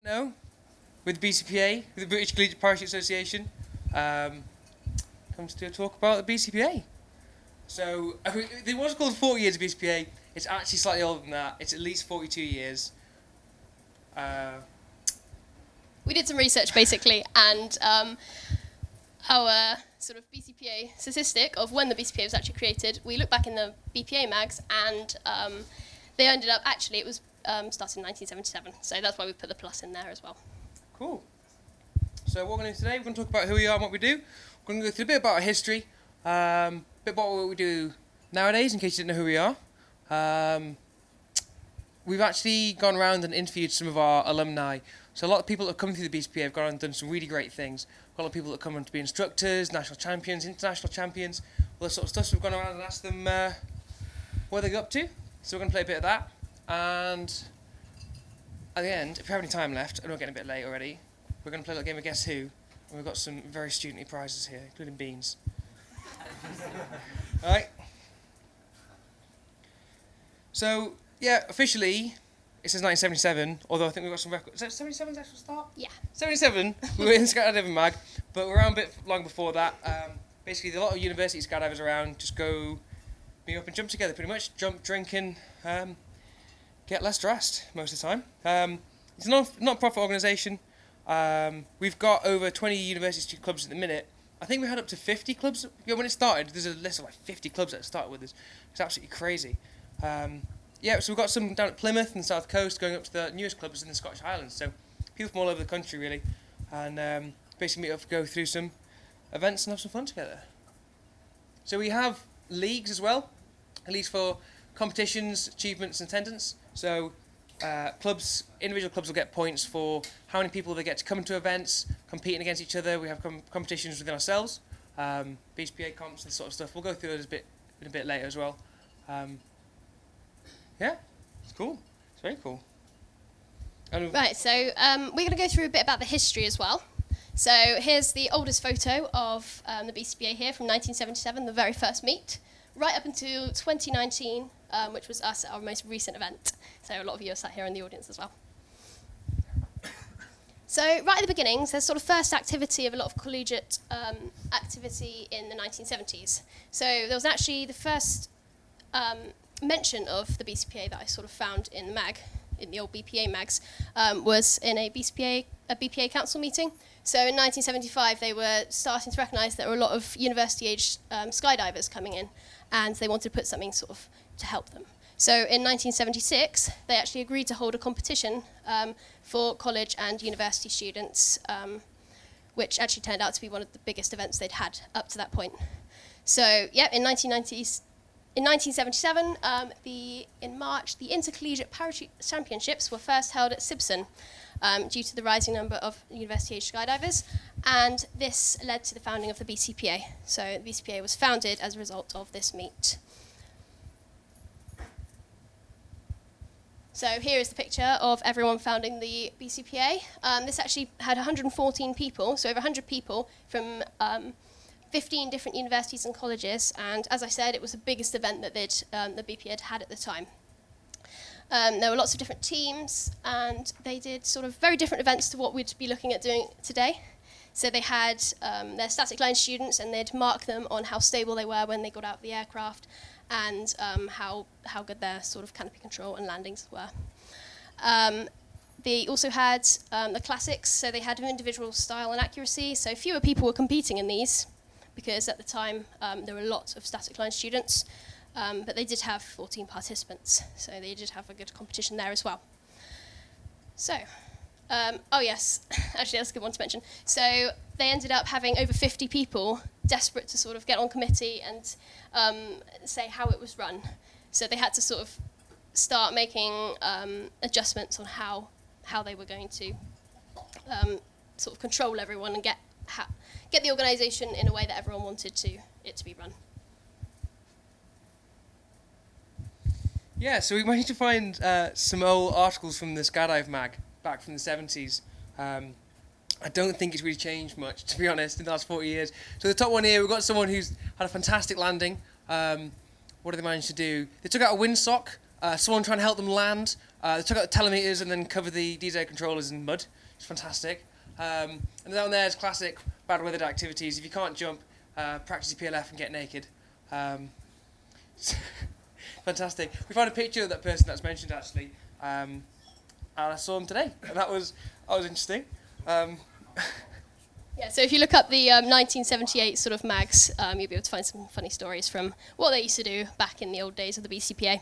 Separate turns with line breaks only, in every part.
No, with BCPA, with the British Collegiate Parachute Association, comes to talk about the BCPA. So, it was called 40 years of BCPA. It's actually slightly older than that. It's at least 42 years.
We did some research basically, and our sort of BCPA statistic of when the BCPA was actually created, we looked back in the BPA mags, and they ended up, actually, it was started in 1977, so that's why we put the plus in there as well.
Cool. So what we're going to do today, we're going to talk about who we are and what we do. We're going to go through a bit about our history, a bit about what we do nowadays, in case you didn't know who we are. We've actually gone around and interviewed some of our alumni. So a lot of people that have come through the BCPA have gone and done some really great things. Got a lot of people that come on to be instructors, national champions, international champions, all that sort of stuff. So we've gone around and asked them what they got up to. So we're going to play a bit of that. And at the end, if we have any time left, and we're getting a bit late already, we're going to play a little game of Guess Who. And we've got some very student-y prizes here, including beans. Alright. So, yeah, officially, it says 1977, although I think we've got some records. Is that 77's actual start?
Yeah.
77, we were in Skydiving mag, but we're around a bit long before that. Basically, a lot of university skydivers around just go meet up and jump together, pretty much. Jump, drinking, get less dressed most of the time. It's a not-profit organisation. We've got over 20 university student clubs at the minute. I think we had up to 50 clubs. Yeah, when it started, there's a list of like 50 clubs that started with us. It's absolutely crazy. Yeah, so we've got some down at Plymouth and the South Coast, going up to the newest clubs in the Scottish Highlands. So people from all over the country, really. And basically meet up, go through some events and have some fun together. So we have leagues as well. Leagues for competitions, achievements and attendance. So individual clubs will get points for how many people they get to come to events, competing against each other. We have competitions within ourselves, BCPA comps and sort of stuff. We'll go through those a bit later as well. Yeah, it's cool. It's very cool.
Right, so we're going to go through a bit about the history as well. So here's the oldest photo of the BCPA here from 1977, the very first meet, right up until 2019, which was us at our most recent event. So a lot of you are sat here in the audience as well. So right at the beginnings, there's sort of first activity of a lot of collegiate activity in the 1970s. So there was actually the first mention of the BCPA that I sort of found in the mag, in the old BPA mags, was in a BPA council meeting. So in 1975, they were starting to recognise that there were a lot of university-aged skydivers coming in, and they wanted to put something sort of to help them. So in 1976, they actually agreed to hold a competition for college and university students, which actually turned out to be one of the biggest events they'd had up to that point. So, yeah, in 1977, in March, the Intercollegiate Parachute Championships were first held at Sibson due to the rising number of university-aged skydivers, and this led to the founding of the BCPA. So the BCPA was founded as a result of this meet. So here is the picture of everyone founding the BCPA. This actually had 114 people, so over 100 people from 15 different universities and colleges, and as I said, it was the biggest event that the BPA had at the time. There were lots of different teams, and they did sort of very different events to what we'd be looking at doing today. So they had their static line students, and they'd mark them on how stable they were when they got out of the aircraft, and how good their sort of canopy control and landings were. They also had the classics, so they had individual style and accuracy, so fewer people were competing in these, because at the time there were lots of static line students, but they did have 14 participants, so they did have a good competition there as well. So, oh yes, actually that's a good one to mention. So they ended up having over 50 people desperate to sort of get on committee and say how it was run. So they had to sort of start making adjustments on how they were going to sort of control everyone and get the organisation in a way that everyone wanted it to be run.
Yeah, so we managed to find some old articles from the Skydive mag back from the 70s. I don't think it's really changed much, to be honest, in the last 40 years. So the top one here, we've got someone who's had a fantastic landing. What did they manage to do? They took out a windsock, someone trying to help them land, They took out the telemeters and then covered the DJ controllers in mud. It's fantastic. And down there is classic bad weathered activities. If you can't jump, practice your PLF and get naked. Fantastic. We found a picture of that person that's mentioned actually, and I saw him today, and that was interesting.
Yeah, so if you look up the 1978 sort of mags, you'll be able to find some funny stories from what they used to do back in the old days of the BCPA.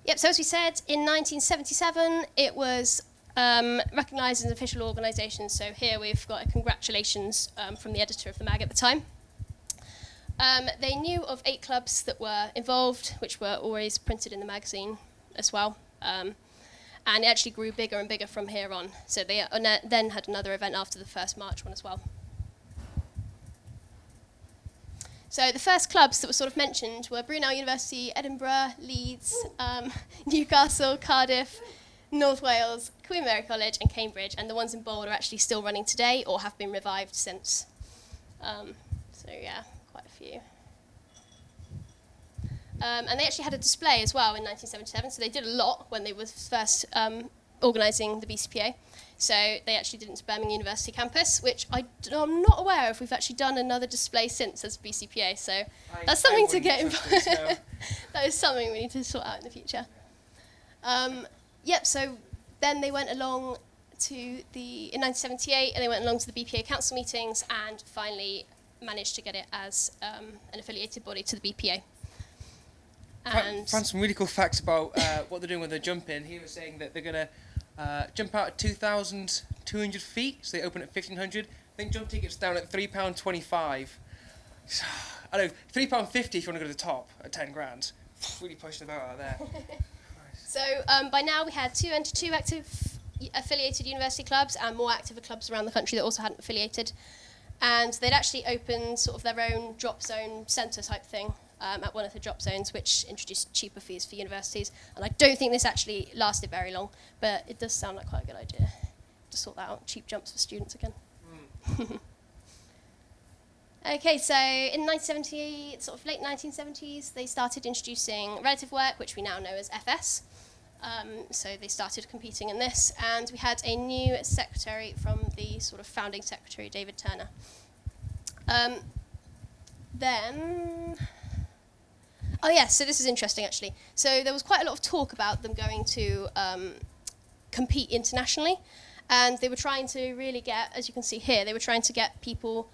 Yep, so as we said, in 1977, it was recognised as an official organisation. So here we've got a congratulations from the editor of the mag at the time. They knew of 8 clubs that were involved, which were always printed in the magazine as well. And it actually grew bigger and bigger from here on. So they then had another event after the first March one as well. So the first clubs that were sort of mentioned were Brunel University, Edinburgh, Leeds, Newcastle, Cardiff, North Wales, Queen Mary College and Cambridge. And the ones in bold are actually still running today or have been revived since. So yeah, quite a few. And they actually had a display as well in 1977, so they did a lot when they were first organising the BCPA. So they actually did it at Birmingham University campus, which I'm not aware if we've actually done another display since as BCPA, so that's something to get involved. That is something we need to sort out in the future. Yep, so then they went along to in 1978, and they went along to the BPA council meetings, and finally managed to get it as an affiliated body to the BPA. And
found some really cool facts about what they're doing when they jump in. He was saying that they're going to jump out at 2,200 feet, so they open at 1,500. I think jump tickets down at £3.25. I know, £3.50 if you want to go to the top at 10 grand. Really pushing about out there.
So by now we had 202 active affiliated university clubs and more active clubs around the country that also hadn't affiliated. And they'd actually opened sort of their own drop zone centre type thing at one of the drop zones, which introduced cheaper fees for universities. And I don't think this actually lasted very long, but it does sound like quite a good idea to sort that out, cheap jumps for students again. Okay, so in 1970, sort of late 1970s, they started introducing relative work, which we now know as FS. So they started competing in this, and we had a new secretary from the sort of founding secretary, David Turner. Oh yes, so this is interesting actually. So there was quite a lot of talk about them going to compete internationally, and they were trying to really get, as you can see here, they were trying to get people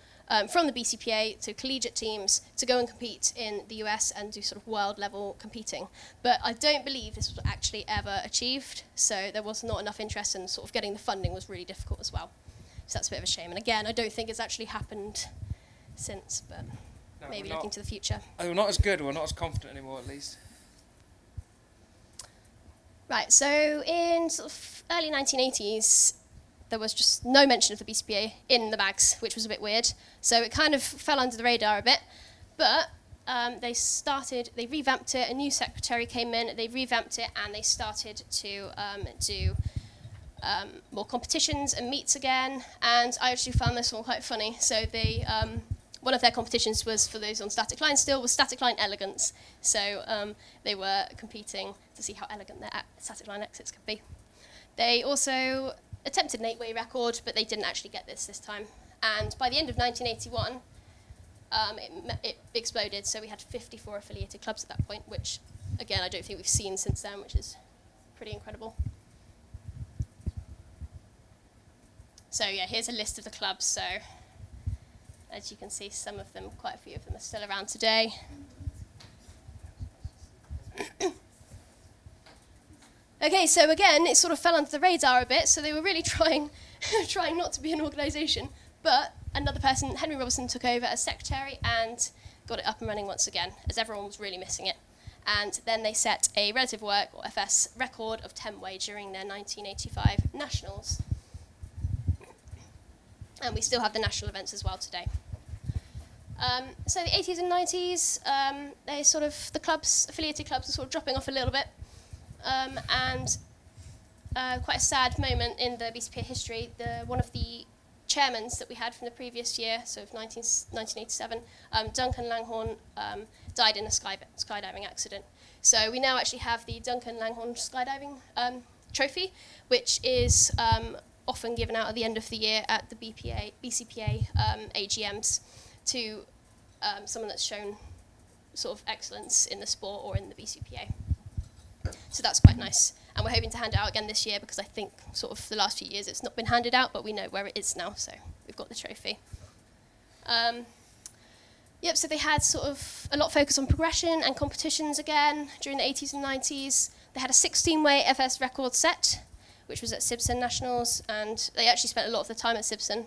from the BCPA to collegiate teams to go and compete in the US and do sort of world level competing. But I don't believe this was actually ever achieved, so there was not enough interest, and sort of getting the funding was really difficult as well. So that's a bit of a shame. And again, I don't think it's actually happened since, but no, maybe looking to the future.
We're not as good, we're not as confident anymore at least.
Right, so in sort of early 1980s, there was just no mention of the BCPA in the mags, which was a bit weird. So it kind of fell under the radar a bit. But they revamped it, a new secretary came in, they revamped it, and they started to do more competitions and meets again. And I actually found this one quite funny. So they, one of their competitions was, for those on static line still, was static line elegance. So they were competing to see how elegant their static line exits could be. They also attempted an 8-way record, but they didn't actually get this time. And by the end of 1981, it exploded, so we had 54 affiliated clubs at that point, which, again, I don't think we've seen since then, which is pretty incredible. So yeah, here's a list of the clubs. So as you can see, some of them, quite a few of them are still around today. Okay, so again, it sort of fell under the radar a bit, so they were really trying not to be an organisation. But another person, Henry Robertson, took over as secretary and got it up and running once again, as everyone was really missing it. And then they set a relative work, or FS, record of 10-way during their 1985 nationals. And we still have the national events as well today. So the 80s and 90s, the clubs, affiliated clubs, were sort of dropping off a little bit. And quite a sad moment in the BCPA history, one of the chairmen that we had from the previous year, so of 1987, Duncan Langhorne, died in a skydiving accident. So we now actually have the Duncan Langhorne Skydiving trophy, which is often given out at the end of the year at the BCPA AGMs to someone that's shown sort of excellence in the sport or in the BCPA. So that's quite nice. And we're hoping to hand it out again this year because I think sort of the last few years it's not been handed out, but we know where it is now, so we've got the trophy. Yep, so they had sort of a lot of focus on progression and competitions again during the 80s and 90s. They had a 16-way FS record set, which was at Sibson Nationals, and they actually spent a lot of the time at Sibson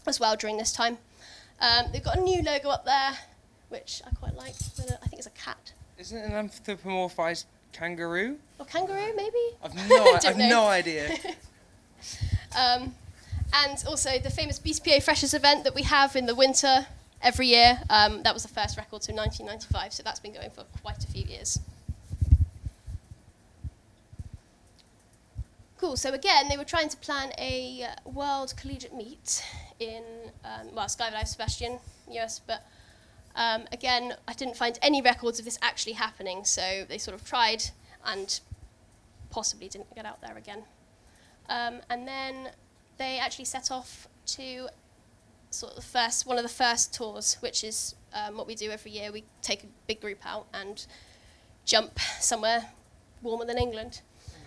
as well during this time. They've got a new logo up there, which I quite like. I think it's a cat.
Isn't it an anthropomorphized kangaroo?
Or kangaroo, maybe?
I've no idea.
And also the famous BCPA Freshers event that we have in the winter every year. That was the first record, so 1995, so that's been going for quite a few years. Cool, so again, they were trying to plan a world collegiate meet in, Skydiving Sebastian, US, but again, I didn't find any records of this actually happening, so they sort of tried and possibly didn't get out there again. And then they actually set off to sort of one of the first tours, which is what we do every year. We take a big group out and jump somewhere warmer than England.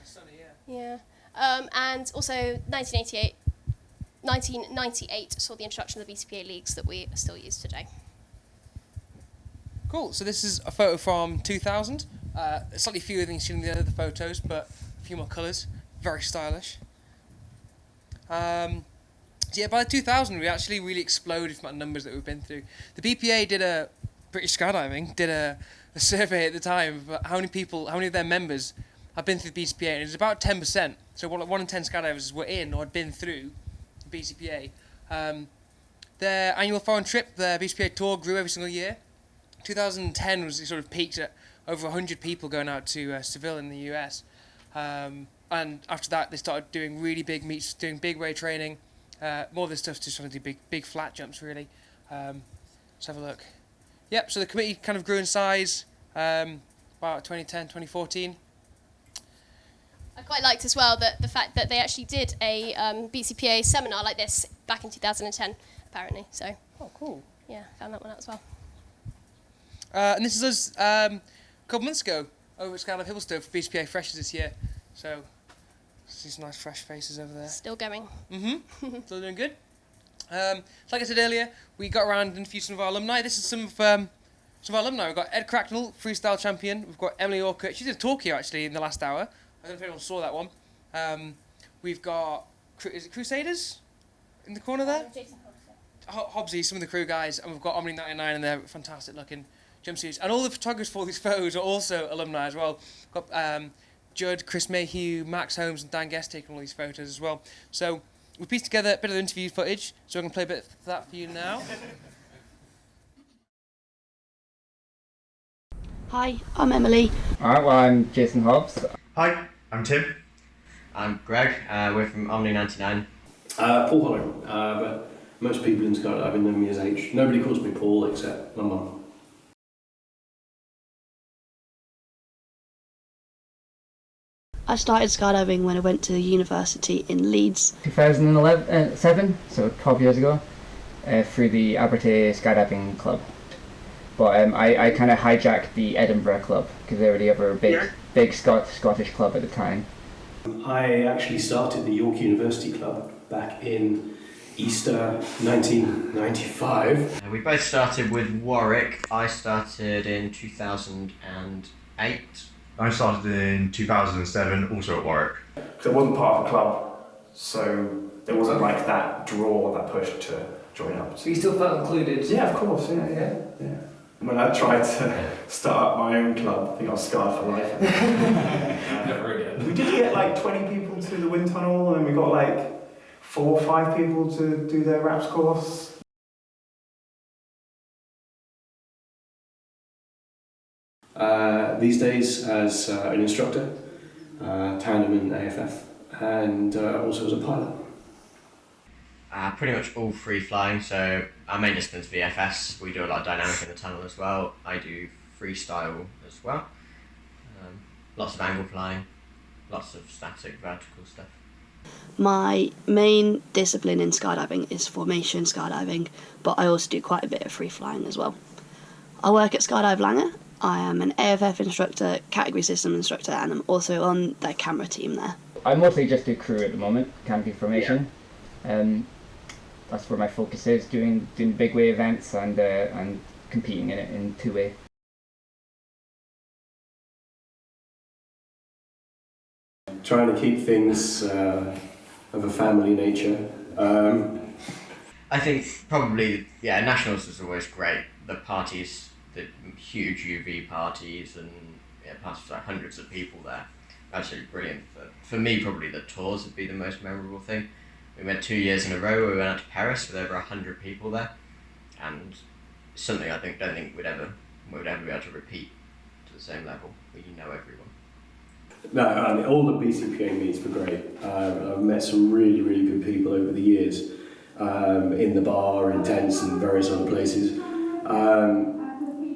Sunny,
yeah. And also 1998 saw the introduction of the BCPA leagues that we still use today.
Cool, so this is a photo from 2000. Slightly fewer than you've seen in the other photos, but a few more colours. Very stylish. So yeah, by 2000 we actually really exploded from the numbers that we've been through. The BPA British Skydiving did a survey at the time of how many of their members have been through the BCPA, and it's about 10%. So 1 in 10 skydivers were in or had been through the BCPA. Their annual foreign trip, their BCPA tour, grew every single year. 2010 was sort of peaked at over 100 people going out to Seville in the US. And after that, they started doing really big meets, doing big way training. More of this stuff just trying to do big flat jumps, really. Let's have a look. Yep, so the committee kind of grew in size about 2010, 2014.
I quite liked as well the fact that they actually did a BCPA seminar like this back in 2010, apparently. So.
Oh, cool.
Yeah, found that one out as well.
And this is us a couple months ago over at Skydiving Hibblestone for BCPA Freshers this year. So, see some nice fresh faces over there.
Still going.
Still doing good. Like I said earlier, we got around and interviewed some of our alumni. This is some of our alumni. We've got Ed Cracknell, freestyle champion. We've got Emily Orcutt. She did a talk here actually in the last hour. I don't know if anyone saw that one. We've got, is it Crusaders in the corner there? Hobbsy, some of the crew guys, and we've got Omni 99 in their fantastic looking jumpsuits. And all the photographers for these photos are also alumni as well. We've got Judd, Chris Mayhew, Max Holmes and Dan Guest taking all these photos as well. So we pieced together a bit of the interview footage, so I'm going to play a bit of that for you now.
Hi, I'm Emily.
Alright, well I'm Jason Hobbs.
Hi, I'm Tim.
I'm Greg, we're from Omni 99.
Paul Hollow, but most people in skydiving know me as H. Nobody calls me Paul except my mum.
I started skydiving when I went to university in Leeds.
2007, so 12 years ago, through the Abertay Skydiving Club. But I kind of hijacked the Edinburgh Club because they were the other big Scottish club at the time.
I actually started the York University Club back in Easter 1995.
We both started with Warwick. I started in 2008.
I started in 2007, also at Warwick.
Because I wasn't part of a club, so there wasn't like that draw, that push to join up.
So you still felt included?
Yeah, of course, yeah. When I tried to start up my own club, I think I was scarred for life.
Never again.
We did get like 20 people to the wind tunnel, and then we got like 4 or 5 people to do their RAPS course.
These days as an instructor, tandem in AFF, and also as a pilot.
Pretty much all free flying, so our main discipline's VFS. We do a lot of dynamic in the tunnel as well. I do freestyle as well. lots of angle flying, lots of static, vertical stuff.
My main discipline in skydiving is formation skydiving, but I also do quite a bit of free flying as well. I work at Skydive Langer. I am an AFF instructor, category system instructor, and I'm also on their camera team there.
I mostly just do crew at the moment, canopy formation. That's where my focus is, doing big way events and competing in it in two-way.
Trying to keep things of a family nature.
I think probably, Nationals was always great. The parties, the huge UV parties and parties with like hundreds of people there. Absolutely brilliant. For me, probably the tours would be the most memorable thing. We went 2 years in a row. We went out to Paris with over 100 people there, and something I don't think we'd ever be able to repeat to the same level. Where you know everyone.
No, I mean, all the BCPA meets were great. I've met some really, really good people over the years in the bar, in tents, and various other places.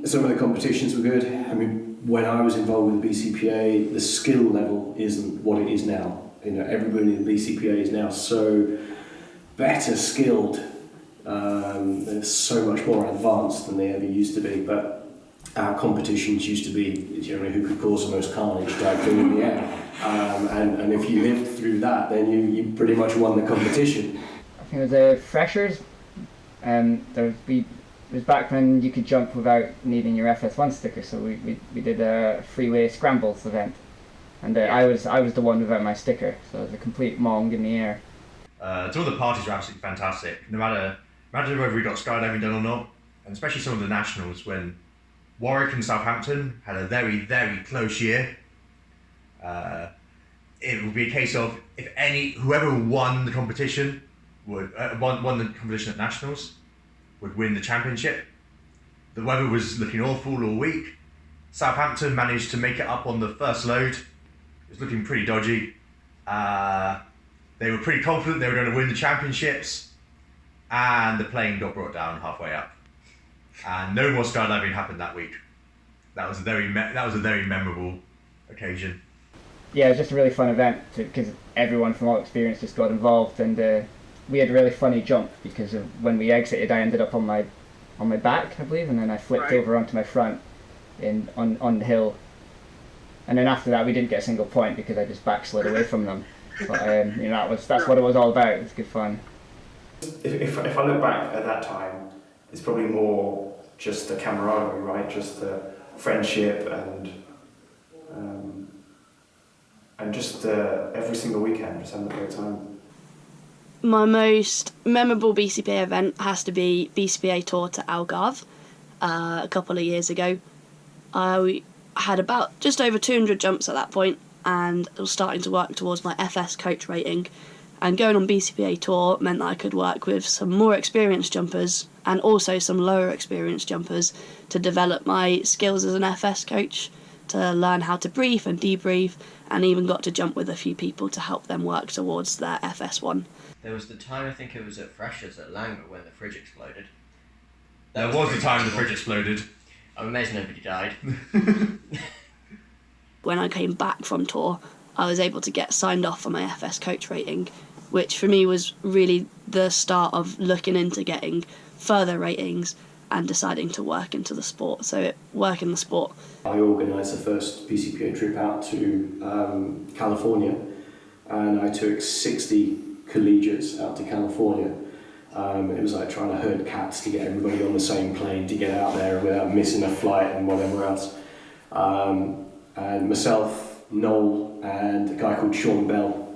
Some of the competitions were good. I mean, when I was involved with the BCPA, the skill level isn't what it is now. You know, everybody in the BCPA is now so better skilled. They're so much more advanced than they ever used to be. But our competitions used to be, you know, who could cause the most carnage type thing in the air. And if you lived through that, then you pretty much won the competition.
I think it was a freshers. It was back when you could jump without needing your FS1 sticker, so we did a freeway scrambles event, and I was the one without my sticker, so it was a complete mong in the air.
So all the parties were absolutely fantastic, no matter whether we got skydiving done or not, and especially some of the nationals when Warwick and Southampton had a very, very close year. It would be a case of whoever won the competition won the competition at nationals would win the championship. The weather was looking awful all week. Southampton managed to make it up on the first load. It was looking pretty dodgy. They were pretty confident they were going to win the championships, and the plane got brought down halfway up, and no more skydiving happened that week. That was a very memorable occasion.
Yeah, it was just a really fun event because everyone from all experience just got involved, and we had a really funny jump because when we exited, I ended up on my back, I believe, and then I flipped over onto my front on the hill. And then after that, we didn't get a single point because I just backslid away from them. But that's what it was all about. It was good fun.
If I look back at that time, it's probably more just the camaraderie, right? Just the friendship and just every single weekend, just having a great time.
My most memorable BCPA event has to be BCPA tour to Algarve a couple of years ago. I had about just over 200 jumps at that point, and I was starting to work towards my FS coach rating. And going on BCPA tour meant that I could work with some more experienced jumpers and also some lower experienced jumpers to develop my skills as an FS coach, to learn how to brief and debrief, and even got to jump with a few people to help them work towards their FS1.
There was the time, I think it was at Freshers at Langer, when the fridge exploded.
There was the time the fridge exploded.
I'm amazed nobody died.
When I came back from tour, I was able to get signed off for my FS coach rating, which for me was really the start of looking into getting further ratings and deciding to work into the sport. So work in the sport.
I organised the first BCPA trip out to California, and I took 60 collegiates out to California. It was like trying to herd cats to get everybody on the same plane to get out there without missing a flight and whatever else. And myself, Noel, and a guy called Sean Bell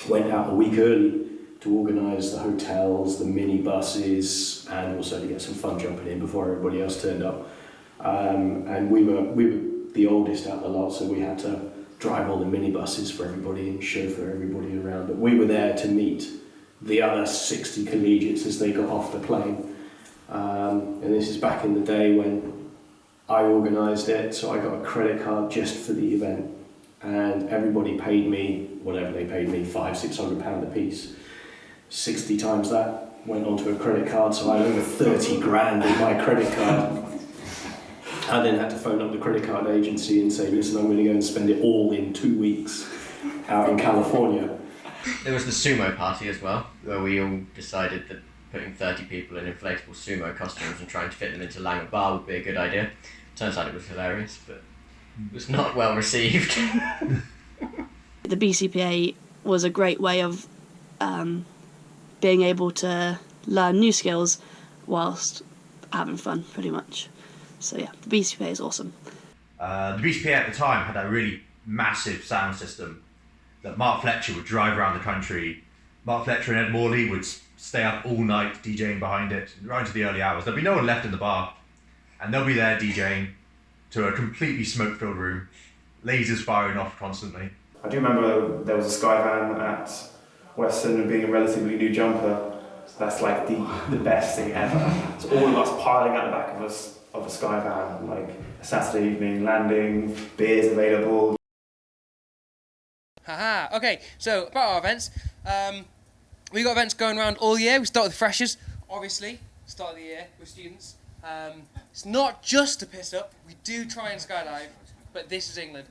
went out a week early to organise the hotels, the minibuses, and also to get some fun jumping in before everybody else turned up. And we were the oldest out of the lot, so we had to drive all the minibuses for everybody and chauffeur everybody around. But we were there to meet the other 60 collegiates as they got off the plane. And this is back in the day when I organised it, so I got a credit card just for the event, and everybody paid me whatever they paid me, £500-600 a piece. 60 times that went onto a credit card, so I had over 30 grand in my credit card. I then had to phone up the credit card agency and say, listen, I'm going to go and spend it all in 2 weeks out in California.
There was the sumo party as well, where we all decided that putting 30 people in inflatable sumo costumes and trying to fit them into Langer Bar would be a good idea. Turns out it was hilarious, but it was not well received.
The BCPA was a great way of being able to learn new skills whilst having fun, pretty much. So yeah, the BCPA is awesome.
The BCPA at the time had a really massive sound system that Mark Fletcher would drive around the country. Mark Fletcher and Ed Morley would stay up all night DJing behind it, right into the early hours. There'll be no one left in the bar, and they'll be there DJing to a completely smoke-filled room, lasers firing off constantly.
I do remember there was a Skyvan at Western and being a relatively new jumper. So that's like the best thing ever. So all of us piling at the back of a Skyvan, like a Saturday evening, landing, beers available.
Haha, okay, so about our events. We got events going around all year. We start with freshers, obviously, start of the year with students. It's not just to piss up. We do try and skydive, but this is England.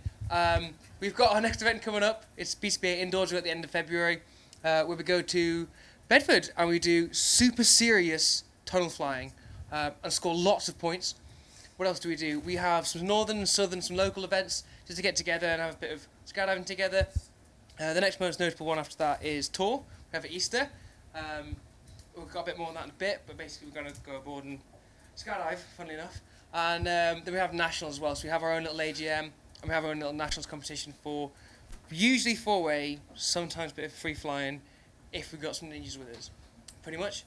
We've got our next event coming up. It's BCPA Indoors at the end of February, where we go to Bedford and we do super serious tunnel flying and score lots of points. What else do? We have some northern and southern, some local events just to get together and have a bit of skydiving together. The next most notable one after that is Tor. We have Easter. We've got a bit more on that in a bit, but basically we're going to go aboard and skydive, funnily enough. And then we have nationals as well. So we have our own little AGM and we have our own little nationals competition for usually 4-way, sometimes a bit of free flying if we've got some ninjas with us, pretty much.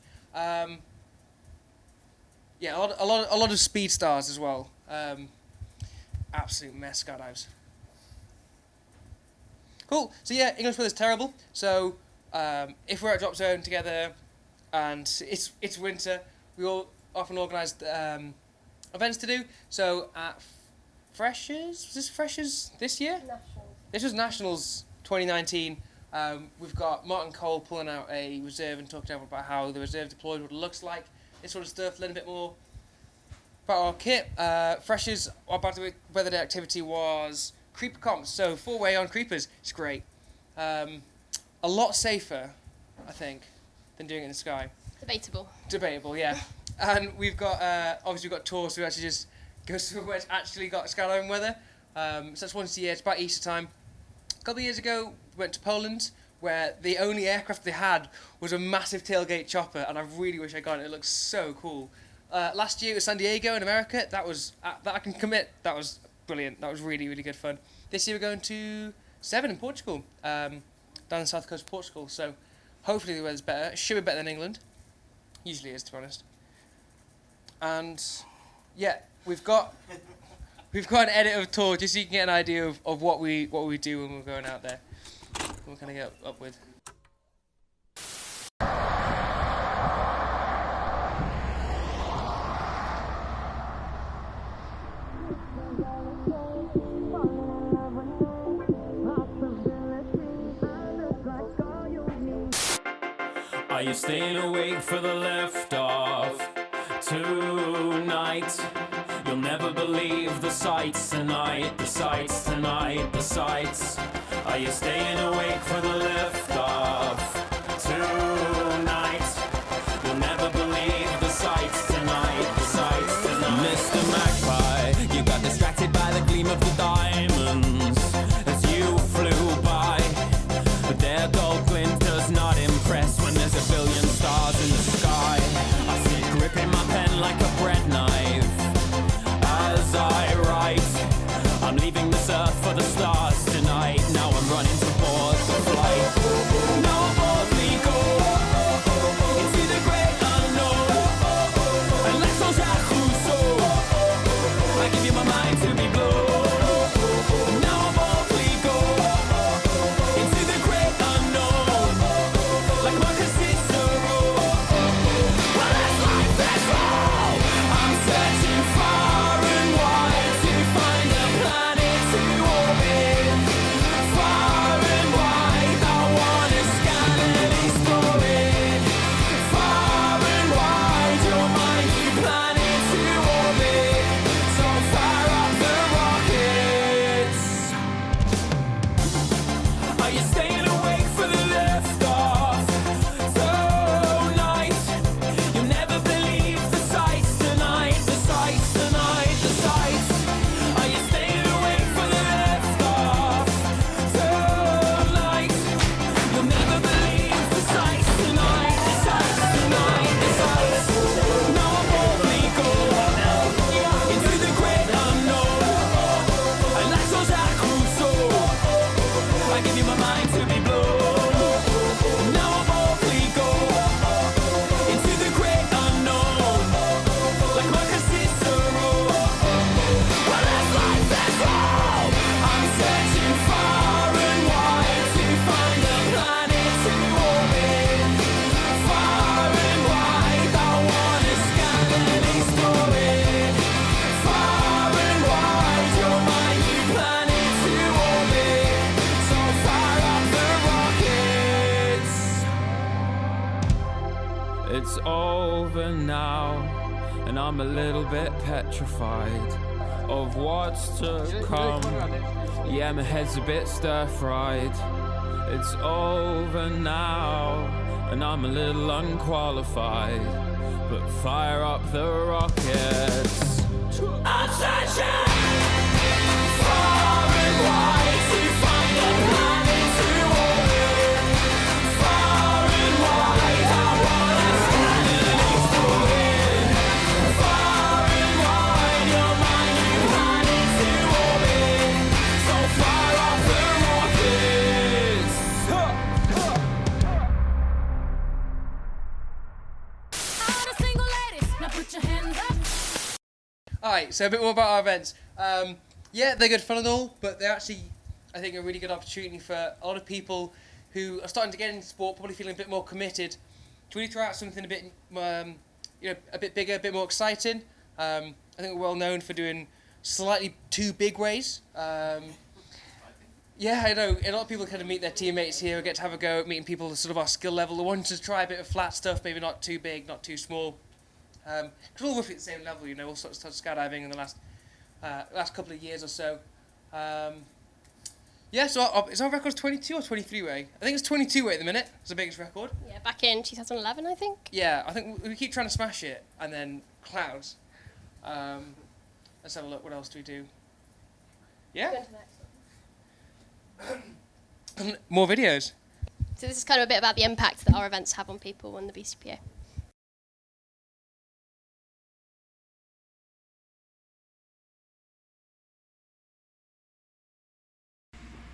Yeah, a lot of speed stars as well. Absolute mess skydives. Cool. So yeah, English weather's terrible. So if we're at drop zone together and it's winter, we all often organise events to do. So at Freshers, was this Freshers this year?
Nationals.
This was Nationals 2019. We've got Martin Cole pulling out a reserve and talking to everyone about how the reserve deployed, what it looks like, this sort of stuff, learn a bit more about our kit. Freshers, our weather day activity was creeper comps, so 4-way on creepers. It's great. A lot safer, I think, than doing it in the sky. Debatable, yeah. And we've got, obviously we've got tours, so we actually just go somewhere where it's actually got skydiving weather. So that's once a year, it's about Easter time. A couple of years ago, we went to Poland, where the only aircraft they had was a massive tailgate chopper, and I really wish I got it. It looks so cool. Last year it was San Diego in America. That I can commit. That was brilliant. That was really, really good fun. This year we're going to Seven in Portugal, down the south coast of Portugal. So hopefully the weather's better. It should be better than England. Usually is, to be honest. And yeah, we've got an edit of tour just so you can get an idea of what we do when we're going out there. What can I get up with?
Are you staying awake for the liftoff tonight? You'll never believe the sights tonight, the sights tonight, the sights. Are you staying awake for the liftoff tonight? You'll never believe the sights tonight, the sights tonight. Mr. Magpie, you got distracted by the gleam of the diamonds as you flew by. But their gold glint does not impress when there's a billion stars in the sky. I sit gripping my pen like a bread knife as I write. I'm leaving this earth for the stars tonight. Now I'm running to board the flight. No boldly go into the great unknown. And let's all Jacques Rousseau. I give you my mind to be blown. Now I'm boldly go into the great unknown. Like Marcus Cicero. Well, that's life, that's all. I'm searching far and wide to find a planet to orbit. It's over now, and I'm a little bit petrified of what's to come. Yeah, my head's a bit stir-fried. It's over now, and I'm a little unqualified. But fire up the rockets. I'm searching far and wide to find a planet to orbit. Far and wide, I wanna stand next to it. Far and wide, your mind, you planet to orbit. So fire up the rockets. All the single ladies, now put your hands up.
Alright, so a bit more about our events. Yeah, they're good fun and all, but they're actually, I think, a really good opportunity for a lot of people who are starting to get into sport, probably feeling a bit more committed, to really throw out something a bit, a bit bigger, a bit more exciting. I think we're well known for doing slightly too big ways. Yeah, I know. A lot of people kind of meet their teammates here, get to have a go at meeting people sort of our skill level, who want to try a bit of flat stuff, maybe not too big, not too small. Because we're all roughly at the same level, all sorts of skydiving in the last couple of years or so. Yeah, so is our record 22 or 23 way? I think it's 22 way at the minute. It's the biggest record.
Yeah, back in 2011, I think.
Yeah, I think we keep trying to smash it, and then clouds. Let's have a look. What else do we do? Yeah. More videos.
So this is kind of a bit about the impact that our events have on people and the BCPA.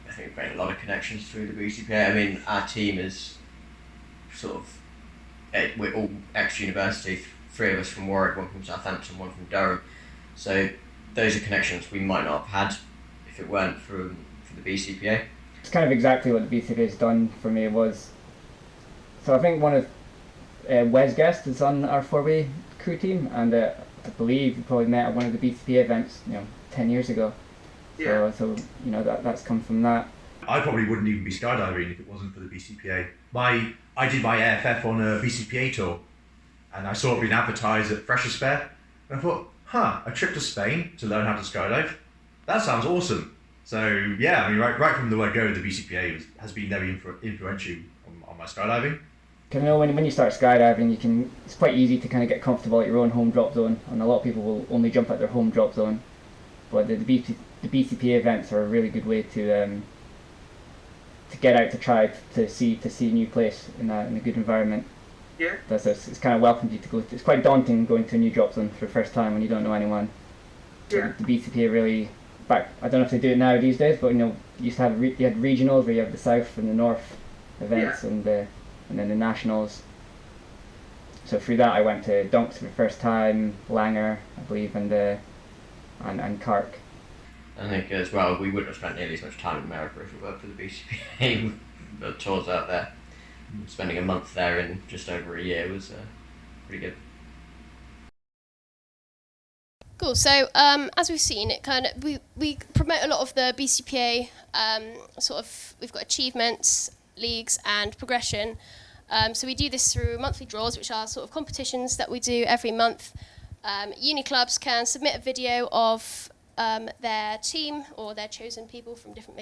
I think we've made a lot of connections through the BCPA. I mean, our team is sort of, we're all ex-university, 3 of us from Warwick, 1 from Southampton, 1 from Durham. So those are connections we might not have had if it weren't for the BCPA.
It's kind of exactly what the BCPA has done for me. So I think one of Wes Guest is on our 4-way crew team, and I believe we probably met at one of the BCPA events 10 years ago.
Yeah.
So that's come from that.
I probably wouldn't even be skydiving if it wasn't for the BCPA. I did my AFF on a BCPA tour, and I saw it being advertised at Freshers Fair, and I thought, a trip to Spain to learn how to skydive? That sounds awesome. So yeah, I mean, right from the word go, the BCPA has been very influential on my skydiving.
Because when you start skydiving, it's quite easy to kind of get comfortable at your own home drop zone, and a lot of people will only jump at their home drop zone. But the BCPA events are a really good way to get out, to try to see a new place in a good environment.
Yeah.
It's kind of welcomed you to go. It's quite daunting going to a new drop zone for the first time when you don't know anyone.
Yeah.
The BCPA really I don't know if they do it now these days, but you used to have you had regionals where you have the south and the north events, and then the nationals. So through that I went to Dunks for the first time, Langer I believe, and Cark.
I think as well, we wouldn't have spent nearly as much time in America if it weren't for the BCPA. The tours out there, spending a month there in just over a year was pretty good.
Cool. So as we've seen, it kind of we promote a lot of the BCPA. We've got achievements, leagues, and progression. So we do this through monthly draws, which are sort of competitions that we do every month. Uni clubs can submit a video of their team or their chosen people from different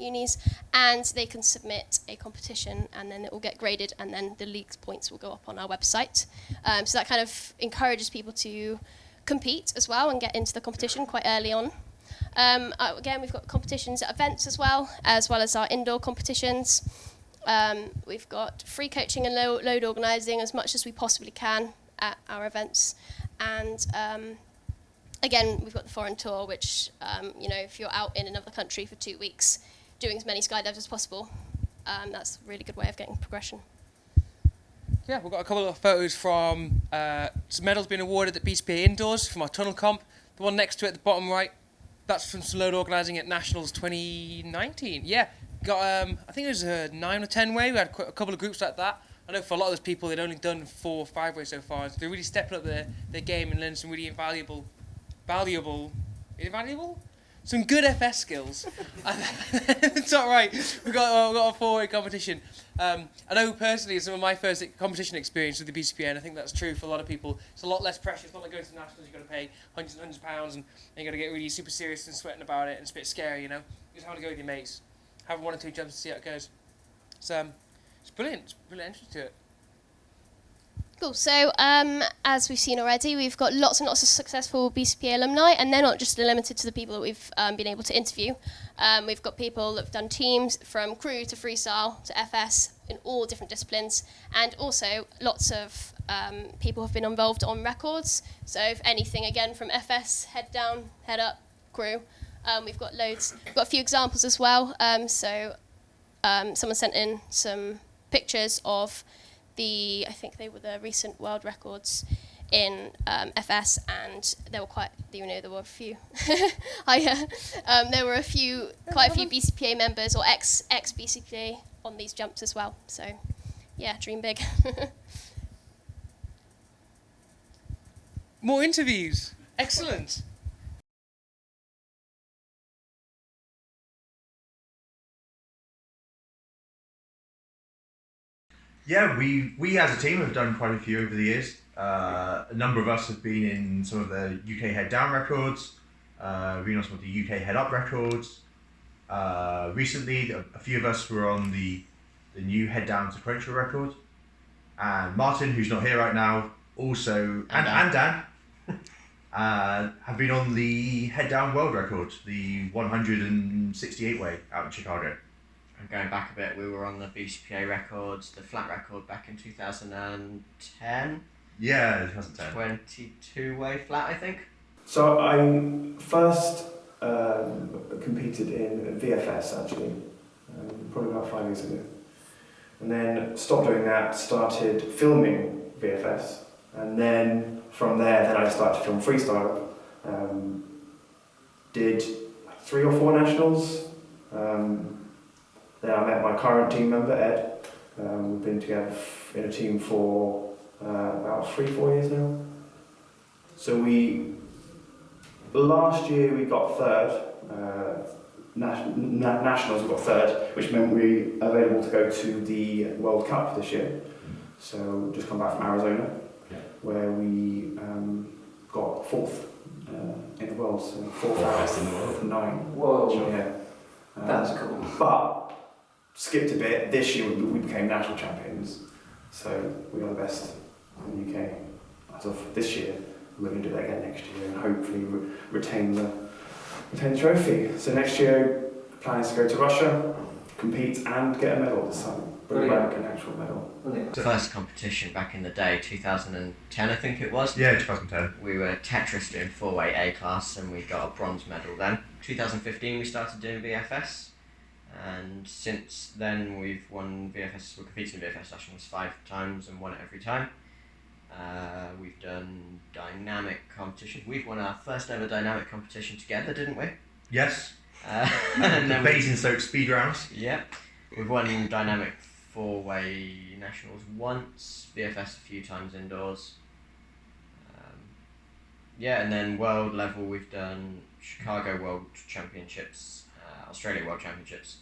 unis, and they can submit a competition, and then it will get graded, and then the league's points will go up on our website. So that kind of encourages people to compete as well and get into the competition quite early on. Again, we've got competitions at events as well as our indoor competitions. We've got free coaching and load organising as much as we possibly can at our events, and again, we've got the foreign tour, which, if you're out in another country for 2 weeks, doing as many skydives as possible, that's a really good way of getting progression.
Yeah, we've got a couple of photos from some medals being awarded at BCPA Indoors from our tunnel comp. The one next to it at the bottom right, that's from some load organising at Nationals 2019. Yeah, got I think it was a 9 or 10 way. We had a couple of groups like that. I know for a lot of those people, they'd only done 4 or 5 ways so far, so they're really stepping up their game and learning some really invaluable, some good FS skills. It's all right. We've got a 4-way competition. I know personally some of my first competition experience with the BCPA, and I think that's true for a lot of people. It's a lot less pressure. It's not like going to nationals. You've got to pay hundreds and hundreds of pounds, and you got to get really super serious and sweating about it, and it's a bit scary, you know. You just have to go with your mates, have 1 or 2 jumps to see how it goes. It's brilliant. It's brilliant entry to it.
Cool. So, as we've seen already, we've got lots and lots of successful BCPA alumni, and they're not just limited to the people that we've been able to interview. We've got people that have done teams from crew to freestyle to FS in all different disciplines, and also lots of people have been involved on records. So, if anything, again, from FS, head down, head up, crew. We've got loads. We've got a few examples as well. Someone sent in some pictures of I think they were the recent world records in FS, and there were quite a few. There were quite a few BCPA members or ex BCPA on these jumps as well. So, yeah, dream big.
More interviews. Excellent.
Yeah, we as a team have done quite a few over the years. A number of us have been in some of the UK head down records, been on some of the UK head up records. Recently, a few of us were on the new head down sequential record. And Martin, who's not here right now, also, and Dan, have been on the head down world record, the 168 way out in Chicago.
And going back a bit, we were on the BCPA records, the flat record back in 2010.
Yeah, 2010.
22-way flat, I think.
So I first competed in VFS actually, probably about 5 years ago. And then stopped doing that, started filming VFS. And then from there, I started to film freestyle. Did 3 or 4 nationals. Then I met my current team member, Ed. We've been together in a team for about 3-4 years now. So last year we got 3rd. Nationals we got 3rd, which meant we were available to go to the World Cup this year. So just come back from Arizona, where we got 4th in the world. So 4th out of 9.
Whoa.
Yeah.
That's cool.
But skipped a bit. This year we became national champions, so we are the best in the UK as of this year. We're going to do that again next year and hopefully retain the trophy. So next year, the plan is to go to Russia, compete and get a medal this time. Bring back an actual medal.
First competition back in the day, 2010 I think it was.
Yeah, 2010.
We were Tetris doing 4-way A class and we got a bronze medal then. 2015 we started doing VFS, and since then we've won VFS, we're competing in VFS nationals 5 times and won it every time. We've done dynamic competition. We've won our first ever dynamic competition together, didn't we?
Yes.
And then
Basingstoke speed rounds.
Yeah. We've won dynamic 4-way nationals once, VFS a few times indoors. And then world level we've done Chicago World Championships, Australia World Championships.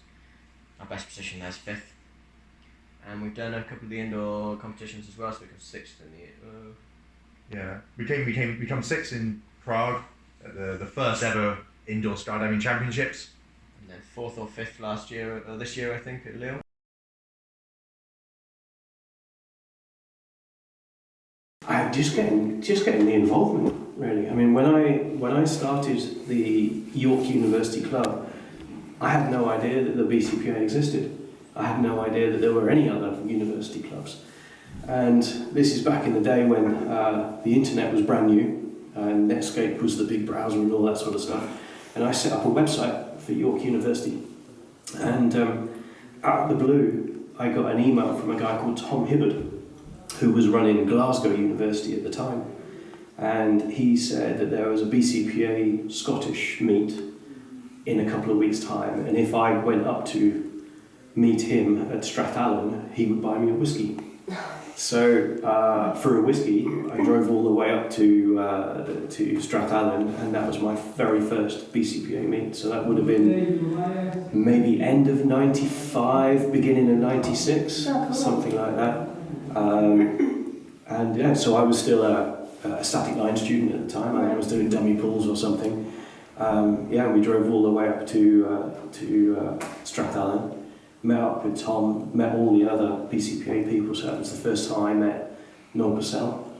Our best position there is 5th. And we've done a couple of the indoor competitions as well, so we got 6th in the...
Yeah, we become 6th in Prague at the first ever indoor skydiving championships.
And then 4th or 5th this year I think at Lille.
I'm just getting the involvement, really. I mean, when I started the York University Club, I had no idea that the BCPA existed. I had no idea that there were any other university clubs. And this is back in the day when the internet was brand new, and Netscape was the big browser and all that sort of stuff. And I set up a website for York University. And out of the blue, I got an email from a guy called Tom Hibbard, who was running Glasgow University at the time. And he said that there was a BCPA Scottish meet in a couple of weeks' time, and if I went up to meet him at Strathallan, he would buy me a whiskey. So for a whiskey, I drove all the way up to Strathallan, and that was my very first BCPA meet. So that would have been maybe end of '95, beginning of '96, something like that. And yeah, so I was still a static line student at the time. I was doing dummy pools or something. Yeah, we drove all the way up to Strathallan. Met up with Tom, met all the other BCPA people, so that was the first time I met Noel Purcell,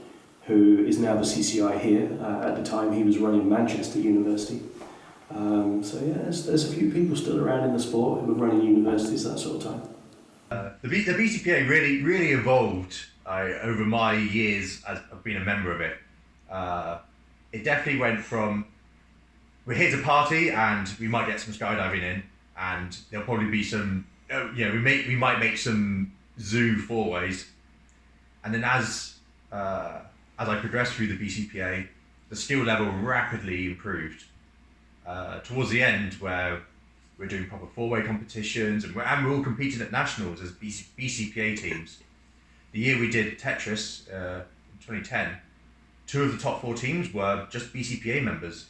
who is now the CCI here. At the time he was running Manchester University. So yeah, there's a few people still around in the sport who were running universities that sort of time.
The BCPA really evolved over my years as of being a member of it. It definitely went from, we're here to party and we might get some skydiving in, and there'll probably be some, we might make some zoo four-ways, and then as I progressed through the BCPA, the skill level rapidly improved. Towards the end, where we're doing proper four-way competitions and we're all competing at nationals as BCPA teams. The year we did Tetris in 2010, 2 of the top 4 teams were just BCPA members.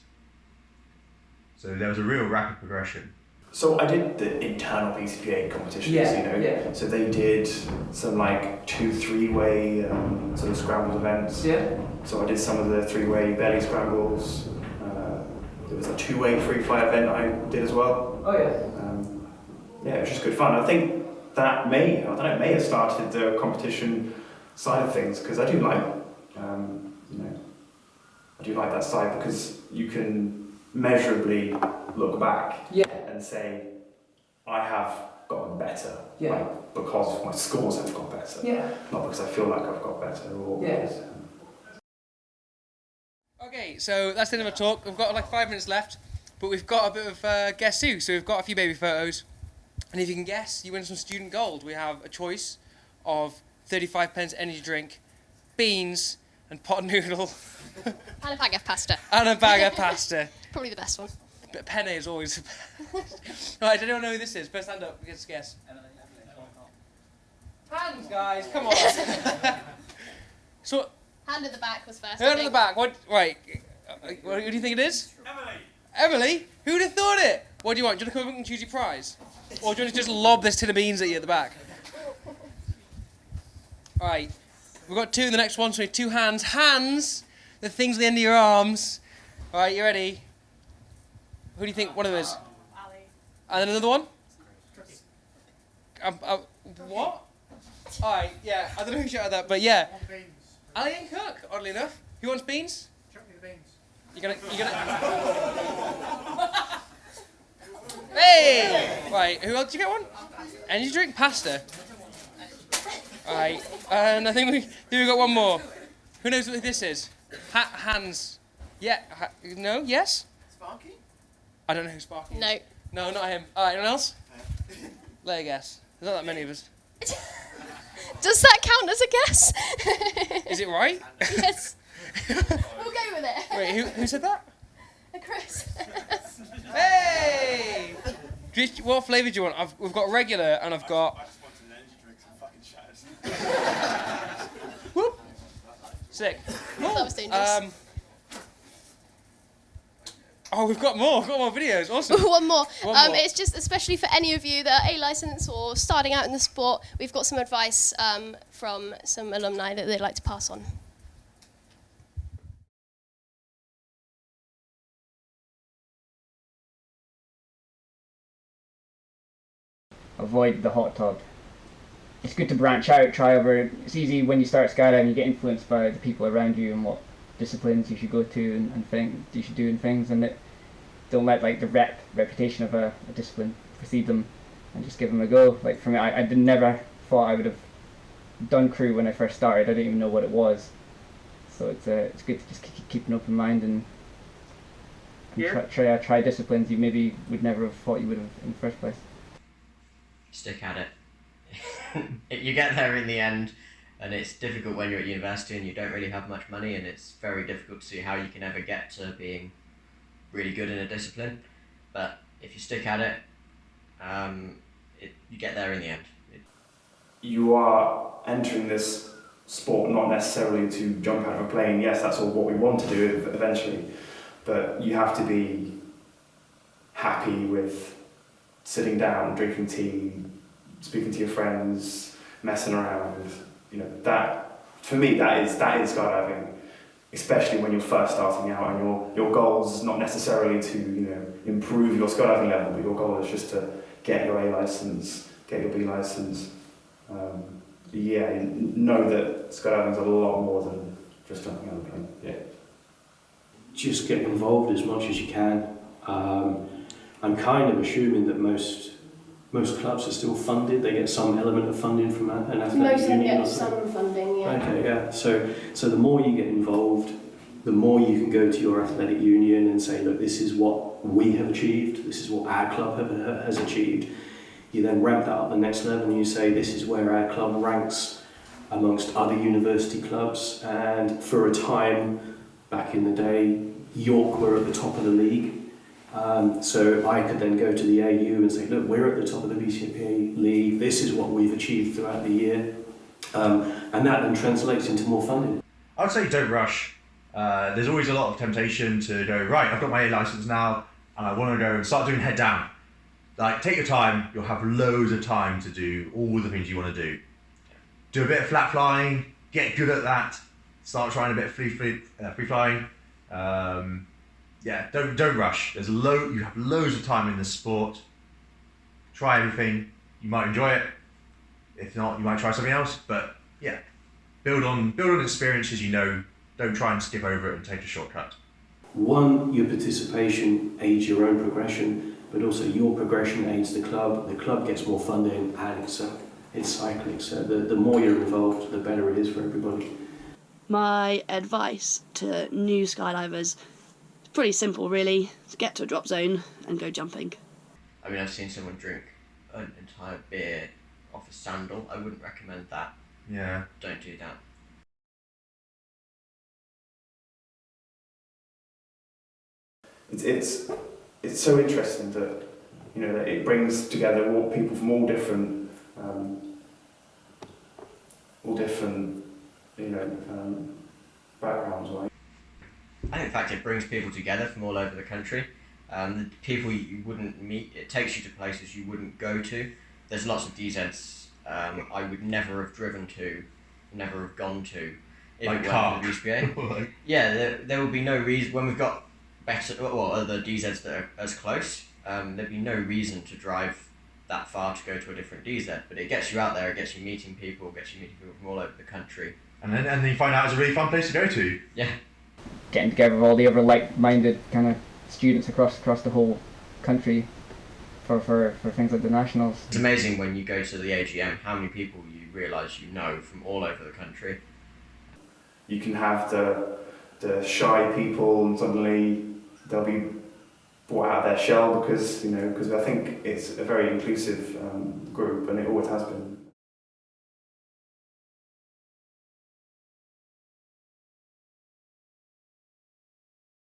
So there was a real rapid progression.
So I did the internal BCPA competitions, So they did some like 2-3-way sort of scramble events. Yeah. So I did some of the 3-way belly scrambles. There was a 2-way free fly event I did as well. Oh yeah. It was just good fun. I think that may have started the competition side of things, because I do like, that side, because you can measurably look back and say, I have gotten better, because my scores have got better, not because I feel like I've got better.
Okay, so that's the end of our talk. We've got like 5 minutes left, but we've got a bit of guess who. So we've got a few baby photos, and if you can guess, you win some student gold. We have a choice of 35p energy drink, beans, and pot noodle.
And a bag of pasta.
And a bag of pasta.
Probably the best one.
But penne is always. Right, does anyone know who this is? First hand up, get a guess. Hands, guys, come on. So.
Hand at the back was first.
Hand at the back. What? Right. What do you think it is? Emily. Who would have thought it? What do you want? Do you want to come up and choose your prize, or do you want to just lob this tin of beans at you at the back? All right. We've got 2 in the next one, so we need 2 hands. Hands. The things at the end of your arms. All right. You ready? Who do you think one of them is? Ali. And then another one? What? Alright, yeah, I don't know who shouted that, but yeah. Ali and Cook, oddly enough. Who wants beans?
Chuck me the beans.
You're gonna... Hey! Right, who else did you get one? Energy drink? Pasta. Alright, and I think we got one more. Who knows what this is? Hands. Yeah, no, yes?
Sparky?
I don't know who Sparky is.
No.
No, not him. Alright, anyone else? Let a guess. There's not that many of us.
Does that count as a guess?
Is it right?
Yes. We'll go with it.
Wait, who said that?
Chris.
Hey! What flavour do you want? We've got regular and I've got...
I just wanted an energy drink, some fucking shatters.
Whoop! Sick.
That was dangerous.
Oh, we've got more videos. Awesome.
One more.
One more.
It's just especially for any of you that are A-licensed or starting out in the sport, we've got some advice from some alumni that they'd like to pass on.
Avoid the hot tub. It's good to branch out, try over. It's easy when you start skydiving, you get influenced by the people around you and what disciplines you should go to and things you should do and things, and don't let like the reputation of a discipline precede them, and just give them a go. Like for me, I never thought I would have done crew when I first started. I didn't even know what it was, so it's good to just keep an open mind and try disciplines you maybe would never have thought you would have in the first place.
Stick at it. You get there in the end. And it's difficult when you're at university and you don't really have much money, and it's very difficult to see how you can ever get to being really good in a discipline. But if you stick at it, you get there in the end.
You are entering this sport, not necessarily to jump out of a plane. Yes, that's all what we want to do eventually, but you have to be happy with sitting down, drinking tea, speaking to your friends, messing around. You know, that for me that is skydiving, especially when you're first starting out and your goal is not necessarily to, you know, improve your skydiving level, but your goal is just to get your A license, get your B license. Know that skydiving is a lot more than just jumping out of a plane.
Yeah. Just get involved as much as you can. I'm kind of assuming that most clubs are still funded. They get some element of funding from an athletic
Most of them
union
get
or something.
some funding, yeah.
Okay, yeah. So the more you get involved, the more you can go to your athletic union and say, look, this is what we have achieved. This is what our club has achieved. You then ramp that up the next level and you say, this is where our club ranks amongst other university clubs. And for a time, back in the day, York were at the top of the league. So I could then go to the AU and say, look, we're at the top of the BCPA league. This is what we've achieved throughout the year. And that then translates into more funding.
I would say don't rush. There's always a lot of temptation to go, right, I've got my A license now and I want to go and start doing head down. Like, take your time, you'll have loads of time to do all the things you want to do. Do a bit of flat flying, get good at that, start trying a bit of free flying. Don't rush. You have loads of time in this sport. Try everything, you might enjoy it. If not, you might try something else, but yeah, build on experiences you know. Don't try and skip over it and take a shortcut.
One, your participation aids your own progression, but also your progression aids the club gets more funding, and it's cycling. So the more you're involved, the better it is for everybody.
My advice to new skydivers is pretty simple, really. Get to a drop zone and go jumping.
I mean, I've seen someone drink an entire beer off a sandal. I wouldn't recommend that.
Yeah.
Don't do that.
It's so interesting that, you know, that it brings together people from all different backgrounds, right?
And in fact, it brings people together from all over the country. The people you wouldn't meet, it takes you to places you wouldn't go to. There's lots of DZs I would never have driven to, never have gone to. If
like
it
car.
weren't for the BCPA. Yeah, there would be no reason, when we've got other DZs that are as close, there'd be no reason to drive that far to go to a different DZ, but it gets you out there, it gets you meeting people from all over the country.
And then you find out it's a really fun place to go to.
Yeah.
Getting together with all the other like-minded kind of students across the whole country for things like the nationals.
It's amazing when you go to the AGM how many people you realise you know from all over the country.
You can have the shy people and suddenly they'll be brought out of their shell because I think it's a very inclusive group, and it always has been.